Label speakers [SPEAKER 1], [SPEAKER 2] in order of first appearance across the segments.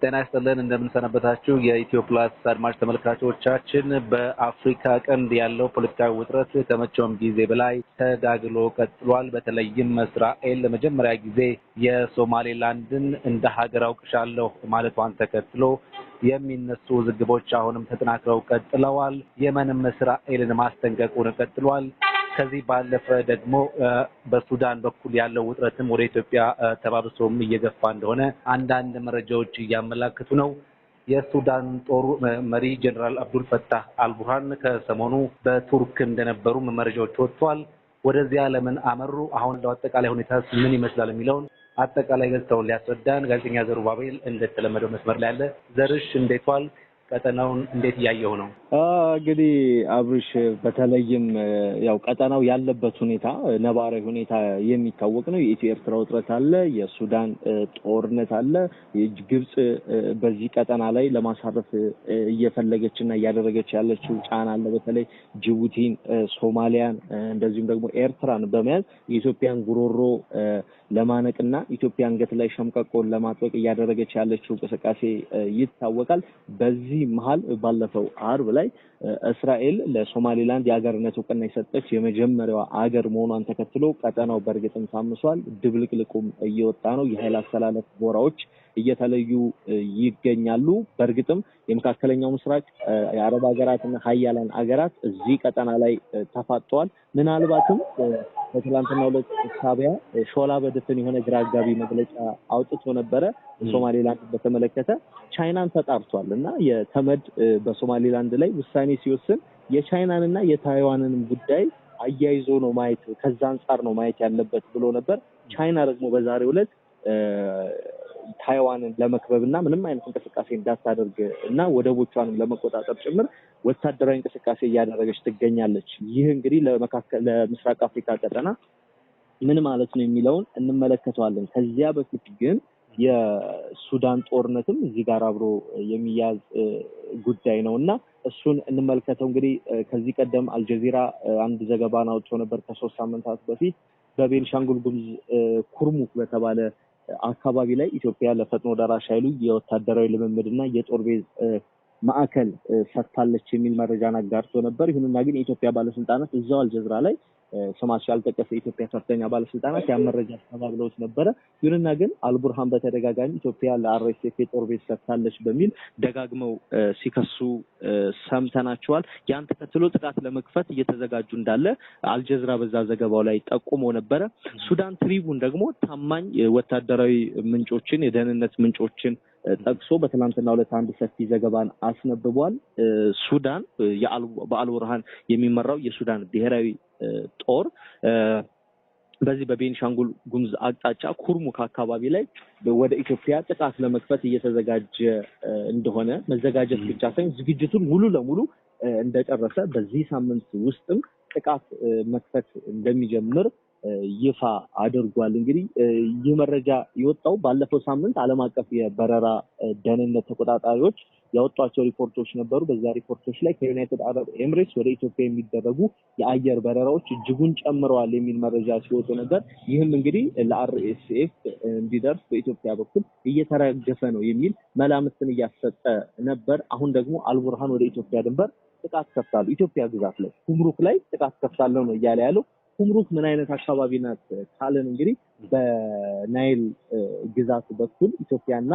[SPEAKER 1] ጤና ይስጥልን እንደምንሰነበታችሁ የኢትዮ ፕላስ አድማጭ ተመልካቾቻችን በአፍሪካ ቀንድ ያለው ፖለቲካዊ ውጥረት ከመቼውም ጊዜ በላይ ተጋግሎ ቀጥሏል። በተለይም እስራኤል ለመጀመሪያ ጊዜ የሶማሌላንድን እንደ ሀገር አውቅሻለሁ ማለቷን ተከትሎ የሚነሱ ውዝግቦች አሁንም ተጠናክረው ቀጥለዋል። የመንም እስራኤልን ማስጠንቀቁን ቀጥሏል። ከዚህ ባለፈ ደግሞ በሱዳን በኩል ያለው ውጥረትም ወደ ኢትዮጵያ ተባብሶም እየገፋ እንደሆነ አንዳንድ መረጃዎች እያመላክቱ ነው። የሱዳን ጦር መሪ ጀነራል አብዱል ፈታህ አልቡርሃን ከሰሞኑ በቱርክ እንደነበሩ መረጃዎች ወጥቷል። ወደዚያ ለምን አመሩ? አሁን ለአጠቃላይ ሁኔታ ምን ይመስላል የሚለውን አጠቃላይ ገጽታውን ሊያስረዳን ጋዜጠኛ ዘሩባቤል እንደተለመደው መስመር ላይ አለ። ዘርሽ እንዴት ዋል? ቀጠናውን እንዴት ያየው ነው?
[SPEAKER 2] እንግዲህ አብርሽ በተለይም ያው ቀጠናው ያለበት ሁኔታ ነባራዊ ሁኔታ የሚታወቅ ነው። የኢትዮ ኤርትራ ውጥረት አለ፣ የሱዳን ጦርነት አለ። ግብጽ በዚህ ቀጠና ላይ ለማሳረፍ እየፈለገችና እያደረገች ያለችው ጫና አለ። በተለይ ጅቡቲን፣ ሶማሊያን እንደዚሁም ደግሞ ኤርትራን በመያዝ የኢትዮጵያን ጉሮሮ ለማነቅና ኢትዮጵያ አንገት ላይ ሸምቀቆን ለማጥበቅ እያደረገች ያለችው እንቅስቃሴ ይታወቃል። በዚህ መሃል ባለፈው አርብ ላይ እስራኤል ለሶማሌላንድ የሀገርነት እውቅና የሰጠች የመጀመሪያዋ አገር መሆኗን ተከትሎ ቀጠናው በእርግጥም ታምሷል። ድብልቅልቁም እየወጣ ነው። የኃይል አስተላለፍ ቦታዎች እየተለዩ ይገኛሉ። በእርግጥም የመካከለኛው ምስራቅ የአረብ ሀገራትና ሀያላን ሀገራት እዚህ ቀጠና ላይ ተፋጠዋል። ምናልባትም በትላንትናው ዕለት ሳቢያ ሾላ በድፍን የሆነ ግራ አጋቢ መግለጫ አውጥቶ ነበረ። ሶማሌላንድ በተመለከተ ቻይናን ተጣርቷል እና የተመድ በሶማሌላንድ ላይ ውሳኔ ሲወስን የቻይናንና የታይዋንን ጉዳይ አያይዞ ነው ማየት፣ ከዛ አንጻር ነው ማየት ያለበት ብሎ ነበር። ቻይና ደግሞ በዛሬው ዕለት ታይዋንን ለመክበብና ምንም አይነት እንቅስቃሴ እንዳታደርግ እና ወደቦቿንም ለመቆጣጠር ጭምር ወታደራዊ እንቅስቃሴ እያደረገች ትገኛለች። ይህ እንግዲህ ለምስራቅ አፍሪካ ቀጠና ምን ማለት ነው የሚለውን እንመለከተዋለን። ከዚያ በፊት ግን የሱዳን ጦርነትም እዚህ ጋር አብሮ የሚያዝ ጉዳይ ነውና እሱን እንመልከተው። እንግዲህ ከዚህ ቀደም አልጀዚራ አንድ ዘገባን አውጥቶ ነበር ከ3 ሳምንታት በፊት በቤንሻንጉል ጉሙዝ ኩርሙክ በተባለ አካባቢ ላይ ኢትዮጵያ ለፈጥኖ ደራሽ ኃይሉ የወታደራዊ ልምምድና የጦር ቤዝ ማዕከል ሰጥታለች የሚል መረጃን አጋርቶ ነበር። ይሁንና ግን የኢትዮጵያ ባለስልጣናት እዛው አልጀዝራ ላይ ስማቸው ያልተጠቀሰ የኢትዮጵያ ከፍተኛ ባለስልጣናት ያን መረጃ አስተባብለውት ነበረ። ይሁንና ግን አልቡርሃን በተደጋጋሚ ኢትዮጵያ ለአርኤስኤፍ የጦር ቤዝ ሰጥታለች በሚል ደጋግመው ሲከሱ ሰምተናቸዋል። ያን ተከትሎ ጥቃት ለመክፈት እየተዘጋጁ እንዳለ አልጀዝራ በዛ ዘገባው ላይ ጠቁሞ ነበረ። ሱዳን ትሪቡን ደግሞ ታማኝ ወታደራዊ ምንጮችን የደህንነት ምንጮችን ጠቅሶ በትናንትናው ዕለት አንድ ሰፊ ዘገባን አስነብቧል። ሱዳን በአልቡርሃን የሚመራው የሱዳን ብሔራዊ ጦር በዚህ በቤንሻንጉል ጉሙዝ አቅጣጫ ኩርሙክ አካባቢ ላይ ወደ ኢትዮጵያ ጥቃት ለመክፈት እየተዘጋጀ እንደሆነ መዘጋጀት ብቻ ሳይሆን ዝግጅቱን ሙሉ ለሙሉ እንደጨረሰ በዚህ ሳምንት ውስጥም ጥቃት መክፈት እንደሚጀምር ይፋ አድርጓል። እንግዲህ ይህ መረጃ የወጣው ባለፈው ሳምንት ዓለም አቀፍ የበረራ ደህንነት ተቆጣጣሪዎች ያወጧቸው ሪፖርቶች ነበሩ። በዛ ሪፖርቶች ላይ ከዩናይትድ አረብ ኤምሬትስ ወደ ኢትዮጵያ የሚደረጉ የአየር በረራዎች እጅጉን ጨምረዋል የሚል መረጃ ሲወጡ ነበር። ይህም እንግዲህ ለአርኤስኤፍ እንዲደርስ በኢትዮጵያ በኩል እየተረገፈ ነው የሚል መላምትን እያሰጠ ነበር። አሁን ደግሞ አልቡርሃን ወደ ኢትዮጵያ ድንበር ጥቃት ከፍታሉ፣ ኢትዮጵያ ግዛት ላይ ኩምሩክ ላይ ጥቃት ከፍታለሁ ነው እያለ ያለው። ኩምሩክ ምን አይነት አካባቢ ናት ካለን እንግዲህ በናይል ግዛት በኩል ኢትዮጵያና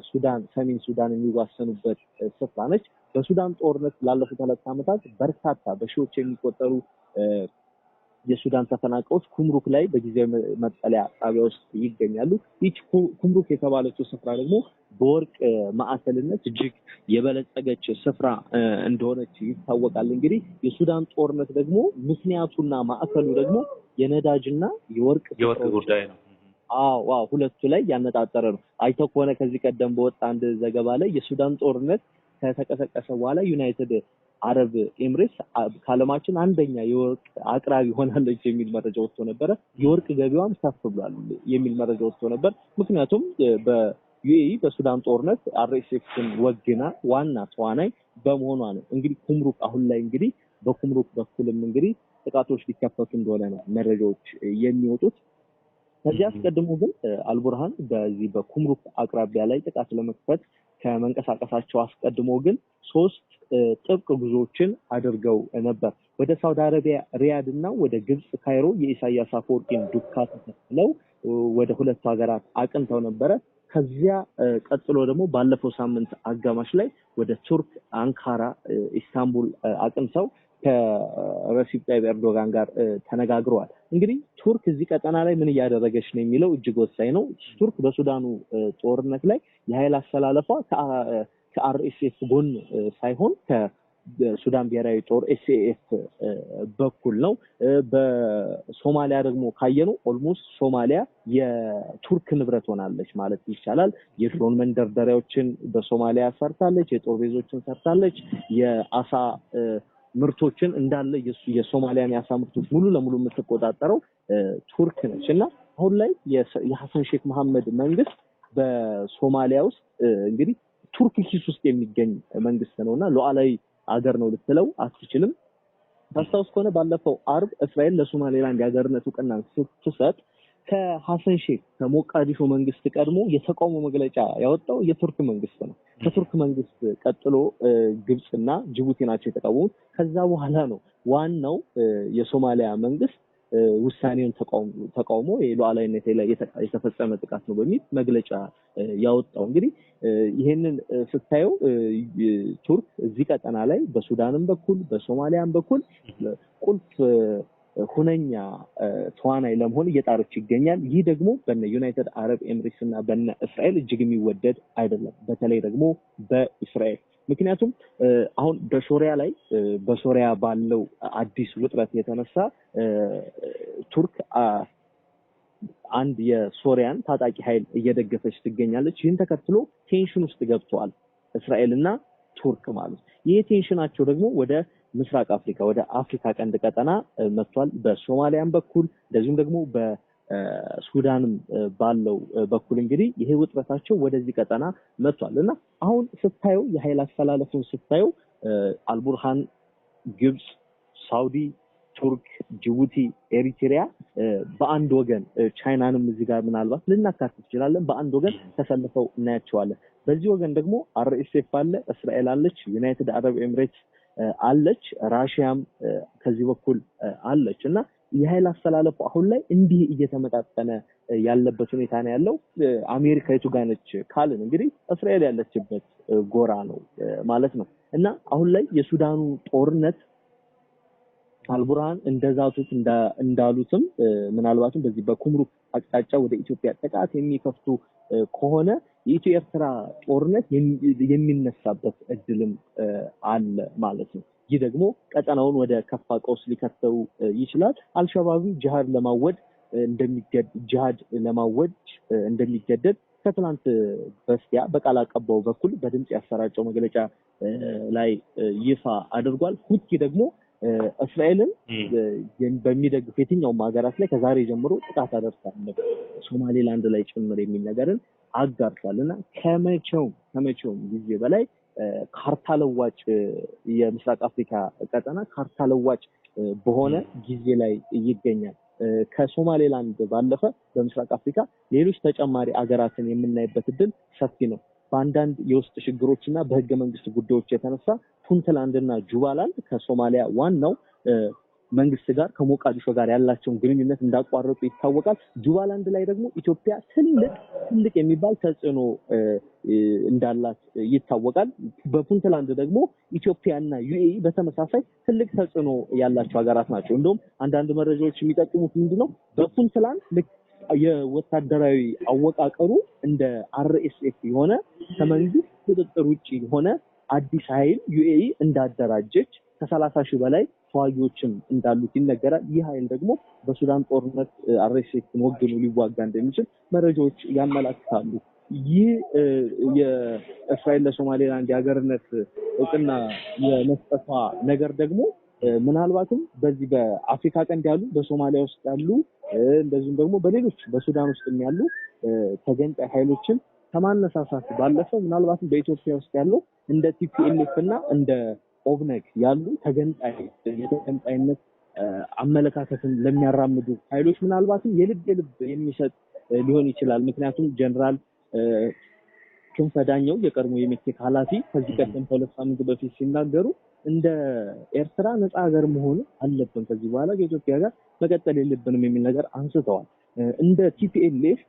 [SPEAKER 2] ሱዳን ሰሜን ሱዳን የሚዋሰኑበት ስፍራ ነች። በሱዳን ጦርነት ላለፉት 2 ዓመታት በርካታ በሺዎች የሚቆጠሩ የሱዳን ተፈናቃዮች ኩምሩክ ላይ በጊዜያዊ መጠለያ ጣቢያ ውስጥ ይገኛሉ። ይህች ኩምሩክ የተባለችው ስፍራ ደግሞ በወርቅ ማዕከልነት እጅግ የበለጸገች ስፍራ እንደሆነች ይታወቃል። እንግዲህ የሱዳን ጦርነት ደግሞ ምክንያቱና ማዕከሉ ደግሞ የነዳጅና የወርቅ
[SPEAKER 1] ጉዳይ ነው።
[SPEAKER 2] አዎ ሁለቱ ላይ ያነጣጠረ ነው። አይተው ከሆነ ከዚህ ቀደም በወጣ አንድ ዘገባ ላይ የሱዳን ጦርነት ከተቀሰቀሰ በኋላ ዩናይትድ አረብ ኤምሬትስ ከዓለማችን አንደኛ የወርቅ አቅራቢ ሆናለች የሚል መረጃ ወጥቶ ነበረ። የወርቅ ገቢዋም ከፍ ብሏል የሚል መረጃ ወጥቶ ነበር። ምክንያቱም በዩኤኢ በሱዳን ጦርነት አርኤስኤፍን ወግና ዋና ተዋናይ በመሆኗ ነው። እንግዲህ ኩምሩክ አሁን ላይ እንግዲህ በኩምሩክ በኩልም እንግዲህ ጥቃቶች ሊከፈቱ እንደሆነ ነው መረጃዎች የሚወጡት። ከዚህ አስቀድሞ ግን አልቡርሃን በዚህ በኩምሩክ አቅራቢያ ላይ ጥቃት ለመክፈት ከመንቀሳቀሳቸው አስቀድሞ ግን 3 ጥብቅ ጉዞዎችን አድርገው ነበር። ወደ ሳውዲ አረቢያ ሪያድ እና ወደ ግብጽ ካይሮ የኢሳያስ አፈወርቂን ዱካ ተከትለው ወደ ሁለቱ ሀገራት አቅንተው ነበረ። ከዚያ ቀጥሎ ደግሞ ባለፈው ሳምንት አጋማሽ ላይ ወደ ቱርክ አንካራ ኢስታንቡል አቅንተው ከረሲፕ ታይብ ኤርዶጋን ጋር ተነጋግረዋል። እንግዲህ ቱርክ እዚህ ቀጠና ላይ ምን እያደረገች ነው የሚለው እጅግ ወሳኝ ነው። ቱርክ በሱዳኑ ጦርነት ላይ የኃይል አስተላለፏ ከአርኤስኤፍ ጎን ሳይሆን ከሱዳን ብሔራዊ ጦር ኤስኤኤፍ በኩል ነው። በሶማሊያ ደግሞ ካየነው ኦልሞስት ሶማሊያ የቱርክ ንብረት ሆናለች ማለት ይቻላል። የድሮን መንደርደሪያዎችን በሶማሊያ ሰርታለች፣ የጦር ቤዞችን ሰርታለች፣ የአሳ ምርቶችን እንዳለ የሶማሊያን የአሳ ምርቶች ሙሉ ለሙሉ የምትቆጣጠረው ቱርክ ነች እና አሁን ላይ የሐሰን ሼክ መሐመድ መንግስት በሶማሊያ ውስጥ እንግዲህ ቱርክ ኪስ ውስጥ የሚገኝ መንግስት ነውና ሉዓላዊ አገር ነው ልትለው አትችልም። ታስታውስ ከሆነ ባለፈው አርብ እስራኤል ለሶማሌላንድ የሀገርነት እውቅና ስትሰጥ ከሐሰን ሼክ ከሞቃዲሾ መንግስት ቀድሞ የተቃውሞ መግለጫ ያወጣው የቱርክ መንግስት ነው። ከቱርክ መንግስት ቀጥሎ ግብጽና ጅቡቲ ናቸው የተቃወሙት። ከዛ በኋላ ነው ዋናው የሶማሊያ መንግስት ውሳኔውን ተቃውሞ የሉዓላዊነት ላይ የተፈጸመ ጥቃት ነው በሚል መግለጫ ያወጣው። እንግዲህ ይሄንን ስታየው ቱርክ እዚህ ቀጠና ላይ በሱዳንም በኩል በሶማሊያም በኩል ቁልፍ ሁነኛ ተዋናይ ለመሆን እየጣረች ይገኛል። ይህ ደግሞ በነ ዩናይትድ አረብ ኤምሬትስ እና በነ እስራኤል እጅግ የሚወደድ አይደለም፣ በተለይ ደግሞ በእስራኤል። ምክንያቱም አሁን በሶሪያ ባለው አዲስ ውጥረት የተነሳ ቱርክ አንድ የሶሪያን ታጣቂ ኃይል እየደገፈች ትገኛለች። ይህን ተከትሎ ቴንሽን ውስጥ ገብተዋል እስራኤልና ቱርክ ማለት። ይህ ቴንሽናቸው ደግሞ ወደ ምስራቅ አፍሪካ ወደ አፍሪካ ቀንድ ቀጠና መጥቷል። በሶማሊያም በኩል እንደዚሁም ደግሞ በሱዳንም ባለው በኩል እንግዲህ ይሄ ውጥረታቸው ወደዚህ ቀጠና መጥቷል እና አሁን ስታየው የኃይል አስተላለፉን ስታየው አልቡርሃን፣ ግብጽ፣ ሳውዲ፣ ቱርክ፣ ጅቡቲ፣ ኤሪትሪያ በአንድ ወገን ቻይናንም እዚህ ጋር ምናልባት ልናካትት እንችላለን በአንድ ወገን ተሰልፈው እናያቸዋለን። በዚህ ወገን ደግሞ አርኤስኤፍ አለ፣ እስራኤል አለች፣ ዩናይትድ አረብ ኤምሬትስ አለች፣ ራሽያም ከዚህ በኩል አለች እና የኃይል አስተላለፉ አሁን ላይ እንዲህ እየተመጣጠነ ያለበት ሁኔታ ነው ያለው። አሜሪካ የቱ ጋር ነች ካልን እንግዲህ እስራኤል ያለችበት ጎራ ነው ማለት ነው እና አሁን ላይ የሱዳኑ ጦርነት አልቡርሃን እንደዛቱት እንዳሉትም ምናልባትም በዚህ በኩምሩክ አቅጣጫ ወደ ኢትዮጵያ ጥቃት የሚከፍቱ ከሆነ የኢትዮ ኤርትራ ጦርነት የሚነሳበት እድልም አለ ማለት ነው። ይህ ደግሞ ቀጠናውን ወደ ከፋ ቀውስ ሊከተው ይችላል። አልሸባብ ጂሃድ ለማወጅ እንደሚገደድ ከትናንት በስቲያ በቃል አቀባዩ በኩል በድምጽ ያሰራጨው መግለጫ ላይ ይፋ አድርጓል። ሁቲ ደግሞ እስራኤልን በሚደግፍ የትኛውም ሀገራት ላይ ከዛሬ ጀምሮ ጥቃት አደርሳለሁ ሶማሌላንድ ላይ ጭምር የሚል ነገርን አጋርቷልና ከመቼውም ጊዜ በላይ ካርታ ለዋጭ የምስራቅ አፍሪካ ቀጠና ካርታ ለዋጭ በሆነ ጊዜ ላይ ይገኛል። ከሶማሌላንድ ባለፈ በምስራቅ አፍሪካ ሌሎች ተጨማሪ አገራትን የምናይበት እድል ሰፊ ነው። በአንዳንድ የውስጥ ችግሮችና በህገ መንግስት ጉዳዮች የተነሳ ፑንትላንድና ጁባላንድ ከሶማሊያ ዋናው መንግስት ጋር ከሞቃዲሾ ጋር ያላቸውን ግንኙነት እንዳቋረጡ ይታወቃል። ጁባላንድ ላይ ደግሞ ኢትዮጵያ ትልቅ የሚባል ተጽዕኖ እንዳላት ይታወቃል። በፑንትላንድ ደግሞ ኢትዮጵያና ዩኤኢ በተመሳሳይ ትልቅ ተጽዕኖ ያላቸው ሀገራት ናቸው። እንደውም አንዳንድ መረጃዎች የሚጠቁሙት ምንድነው በፑንትላንድ የወታደራዊ አወቃቀሩ እንደ አርኤስኤፍ የሆነ ከመንግስት ቁጥጥር ውጪ የሆነ አዲስ ኃይል ዩኤኢ እንዳደራጀች ከ30 ሺህ በላይ ተዋጊዎችም እንዳሉት ይነገራል። ይህ ኃይል ደግሞ በሱዳን ጦርነት አርኤስኤፍን ወግኖ ሊዋጋ እንደሚችል መረጃዎች ያመላክታሉ። ይህ የእስራኤል ለሶማሌላንድ የሀገርነት እውቅና የመስጠቷ ነገር ደግሞ ምናልባትም በዚህ በአፍሪካ ቀንድ ያሉ በሶማሊያ ውስጥ ያሉ እንደዚሁም ደግሞ በሌሎች በሱዳን ውስጥ ያሉ ተገንጣይ ኃይሎችን ከማነሳሳት ባለፈ ምናልባትም በኢትዮጵያ ውስጥ ያለው እንደ ቲፒኤልኤፍ እና እንደ ኦብነግ ያሉ የተገንጣይነት አመለካከትን ለሚያራምዱ ኃይሎች ምናልባትም የልብ የሚሰጥ ሊሆን ይችላል። ምክንያቱም ጀነራል ክንፈ ዳኘው የቀድሞ የሜቴክ ኃላፊ ከዚህ ቀደም ከሁለት ሳምንት በፊት ሲናገሩ እንደ ኤርትራ ነፃ ሀገር መሆን አለብን፣ ከዚህ በኋላ ከኢትዮጵያ ጋር መቀጠል የለብንም የሚል ነገር አንስተዋል። እንደ ቲፒኤልኤፍ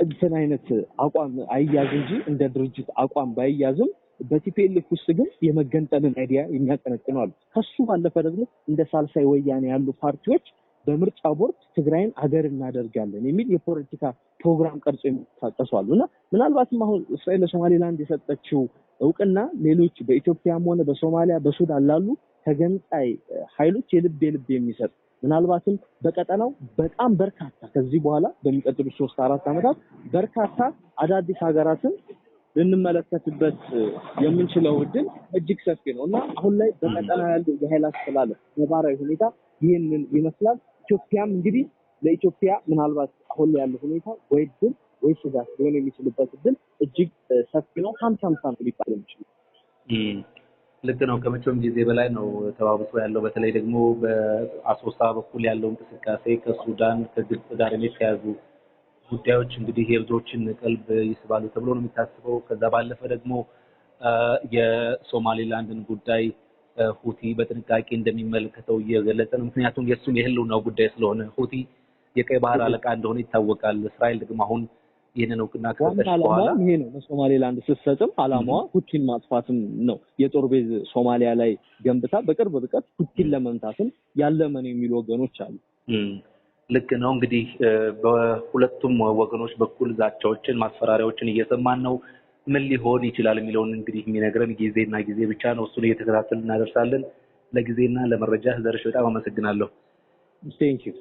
[SPEAKER 2] እንትን አይነት አቋም አይያዝ እንጂ እንደ ድርጅት አቋም ባይያዝም በቲፒኤልኤፍ ውስጥ ግን የመገንጠልን አይዲያ የሚያቀነቅኑ አሉ። ከሱ ባለፈ ደግሞ እንደ ሳልሳይ ወያኔ ያሉ ፓርቲዎች በምርጫ ቦርድ ትግራይን አገር እናደርጋለን የሚል የፖለቲካ ፕሮግራም ቀርጾ የሚንቀሳቀሱ አሉ እና ምናልባትም አሁን እስራኤል ለሶማሌላንድ የሰጠችው እውቅና ሌሎች በኢትዮጵያም ሆነ በሶማሊያ በሱዳን ላሉ ተገንጣይ ኃይሎች የልብ የሚሰጥ ምናልባትም በቀጠናው በጣም በርካታ ከዚህ በኋላ በሚቀጥሉት 3-4 ዓመታት በርካታ አዳዲስ ሀገራትን ልንመለከትበት የምንችለው እድል እጅግ ሰፊ ነው እና አሁን ላይ በቀጠናው ያለው የኃይል አስተላለፍ ነባራዊ ሁኔታ ይህንን ይመስላል። ኢትዮጵያም እንግዲህ ለኢትዮጵያ ምናልባት አሁን ላይ ያለው ሁኔታ ወይ ድል ወይ ስጋት ሊሆን የሚችልበት እድል እጅግ ሰፊ ነው። 50-50 ሊባል የሚችል
[SPEAKER 1] ልክ ነው። ከመቼውም ጊዜ በላይ ነው ተባብሶ ያለው። በተለይ ደግሞ በአሶሳ በኩል ያለው እንቅስቃሴ ከሱዳን ከግብጽ ጋር የተያዙ ጉዳዮች እንግዲህ የብዙዎችን ቀልብ ይስባሉ ተብሎ ነው የሚታሰበው። ከዛ ባለፈ ደግሞ የሶማሌላንድን ጉዳይ ሁቲ በጥንቃቄ እንደሚመለከተው እየገለጸ ነው። ምክንያቱም የእሱም የህልውናው ጉዳይ ስለሆነ ሁቲ የቀይ ባህር አለቃ እንደሆነ ይታወቃል። እስራኤል ደግሞ አሁን ይህንን እውቅና ከሰጠች በኋላ
[SPEAKER 2] ይሄ ነው ለሶማሌላንድ ስትሰጥም አላማዋ ሁቲን ማጥፋትም ነው። የጦር ቤዝ ሶማሊያ ላይ ገንብታ በቅርብ ርቀት ሁቲን ለመምታትም ያለመ ነው የሚሉ ወገኖች አሉ።
[SPEAKER 1] ልክ ነው። እንግዲህ በሁለቱም ወገኖች በኩል ዛቻዎችን፣ ማስፈራሪያዎችን እየሰማን ነው። ምን ሊሆን ይችላል የሚለውን እንግዲህ የሚነግረን ጊዜና ጊዜ ብቻ ነው። እሱን እየተከታተልን እናደርሳለን። ለጊዜና ለመረጃ ዘርሽ በጣም አመሰግናለሁ።
[SPEAKER 2] ቴንክ ዩ